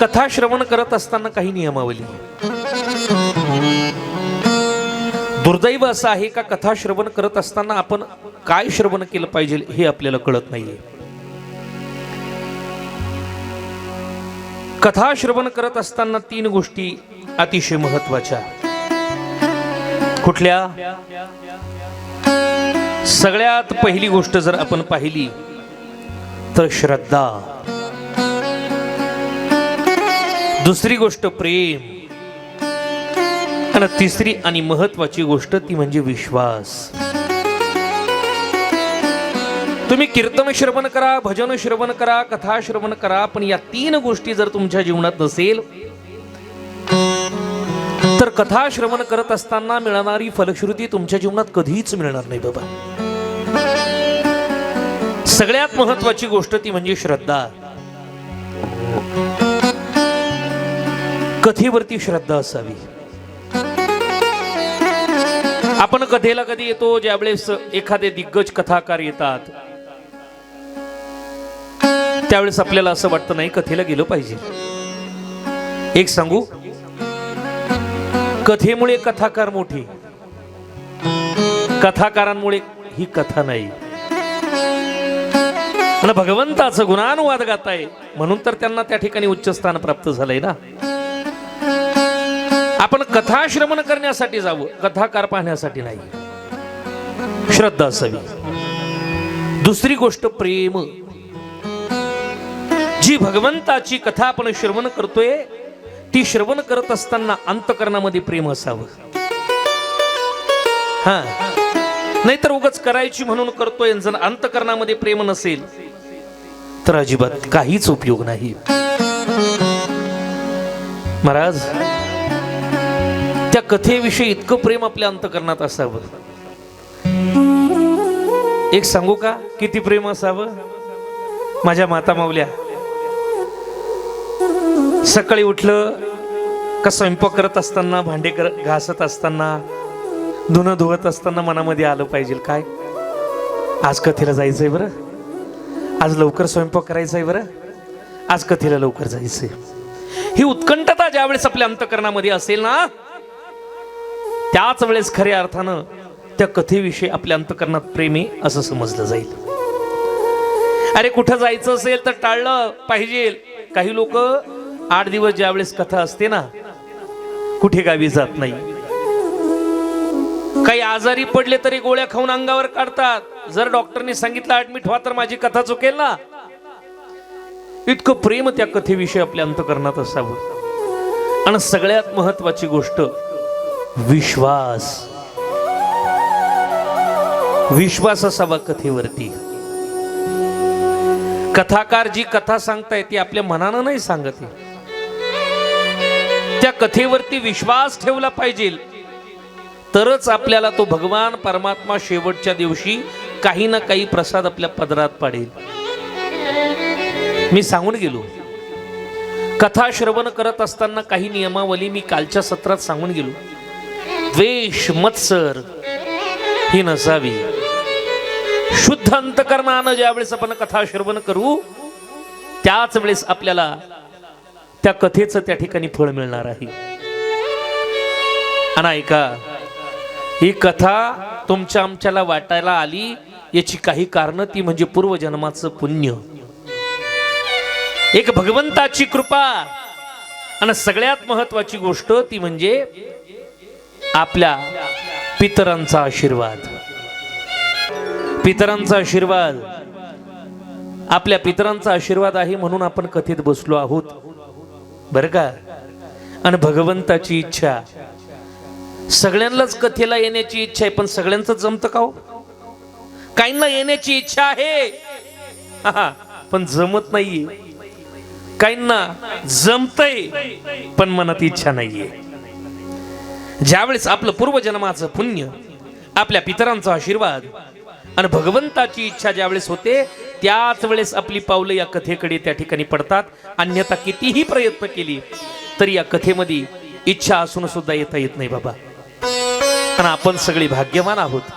कथा श्रवण करत असताना काही नियमावली. दुर्दैव असं आहे का कथा श्रवण करत असताना आपण काय श्रवण केलं पाहिजे हे आपल्याला कळत नाहीये. कथा श्रवण करत असताना 3 गोष्टी अतिशय महत्वाच्या. कुठल्या? सगळ्यात पहिली गोष्ट जर आपण पाहिली तर श्रद्धा. दुसरी गोष्ट प्रेम. आणि तिसरी आणि महत्वाची गोष्ट ती म्हणजे विश्वास. तुम्ही कीर्तन श्रवण करा, भजन श्रवण करा, कथा श्रवण करा, पण या 3 गोष्टी जर तुमच्या जीवनात नसेल तर कथा श्रवण करत असताना मिळणारी फलश्रुती तुमच्या जीवनात कधीच मिळणार नाही बाबा. सगळ्यात महत्वाची गोष्ट ती म्हणजे श्रद्धा. कथेवरती श्रद्धा असावी. आपण कथेला कधी येतो ज्यावेळेस एखादे दिग्गज कथाकार येतात त्यावेळेस आपल्याला असं वाटतं नाही कथेला गेलं पाहिजे. एक सांगू, कथेमुळे कथाकार मोठी, कथाकारांमुळे ही कथा नाही. आणि भगवंताचं गुणानुवाद गाताय म्हणून तर त्यांना त्या ठिकाणी उच्च स्थान प्राप्त झालंय ना. आपण कथा श्रवण करण्यासाठी जावं, कथाकार पाहण्यासाठी नाही. श्रद्धा असावी. दुसरी गोष्ट प्रेम. जी भगवंताची कथा आपण श्रवण करतोय ती श्रवण करत असताना अंतकरणामध्ये प्रेम असावं. हा, नाहीतर उगाच करायची म्हणून करतोय, जर अंतकरणामध्ये प्रेम नसेल तर अजिबात काहीच उपयोग नाही. महाराज, त्या कथेविषयी इतकं प्रेम आपल्या अंतकरणात असावं. एक सांगू का किती प्रेम असावं? माझ्या माता माऊल्या सकाळी उठलं का स्वयंपाक करत असताना, भांडे घासत असताना, धुणं धुवत असताना मनामध्ये आलं पाहिजे काय, आज कथेला जायचंय बरं, आज लवकर स्वयंपाक करायचंय बरं, आज कथेला लवकर जायचंय. ही उत्कंठता ज्यावेळेस आपल्या अंतकरणामध्ये असेल ना त्याच वेळेस खऱ्या अर्थानं त्या कथेविषयी आपल्या अंतकरणात प्रेम आहे असं समजलं जाईल. अरे कुठं जायचं असेल तर टाळलं पाहिजे. काही लोक 8 दिवस ज्यावेळेस कथा असते ना कुठे गावी जात नाही. काही आजारी पडले तरी गोळ्या खाऊन अंगावर काढतात. जर डॉक्टरने सांगितलं ऍडमिट व्हा तर माझी कथा चुकेल ना. इतकं प्रेम त्या कथेविषयी आपल्या अंतकरणात असावं. आणि सगळ्यात महत्वाची गोष्ट विश्वास. विश्वास असावा कथेवरती. कथाकार जी कथा सांगताय ती आपल्या मनानं नाही सांगत. त्या कथेवरती विश्वास ठेवला पाहिजे तरच आपल्याला तो भगवान परमात्मा शेवटच्या दिवशी काही ना काही प्रसाद आपल्या पदरात पाडेल. मी सांगून गेलो कथा श्रवण करत असताना काही नियमावली मी कालच्या सत्रात सांगून गेलो. द्वेष मत्सर ही नसावी. शुद्ध अंतकरणानं ज्यावेळेस आपण कथा श्रवण करू त्याच वेळेस आपल्याला त्या कथेचं त्या ठिकाणी फळ मिळणार आहे. आणि ऐका, ही कथा तुमच्या आमच्याला वाटायला आली याची काही कारण ती म्हणजे पूर्वजन्माचं पुण्य, एक भगवंताची कृपा आणि सगळ्यात महत्वाची गोष्ट ती म्हणजे आपल्या पितरांचा आशीर्वाद. पितरांचा आशीर्वाद, आपल्या पितरांचा आशीर्वाद आहे म्हणून आपण कथेत बसलो आहोत बरं का. आणि भगवंताची इच्छा, सगळ्यांनाच कथेला येण्याची इच्छा आहे पण सगळ्यांचं जमतं का हो? काहींना येण्याची इच्छा आहे पण जमत नाहीये, काहींना जमतंय पण मनात इच्छा नाहीये. ज्यावेळेस आपलं पूर्वजन्माचं पुण्य, आपल्या पितरांचा आशीर्वाद आणि भगवंताची इच्छा ज्यावेळेस होते त्याच वेळेस आपली पावलं या कथेकडे त्या ठिकाणी पडतात. अन्यथा कितीही प्रयत्न केली तरी या कथेमध्ये इच्छा असून सुद्धा येता येत नाही बाबा. आणि आपण सगळे भाग्यवान आहोत.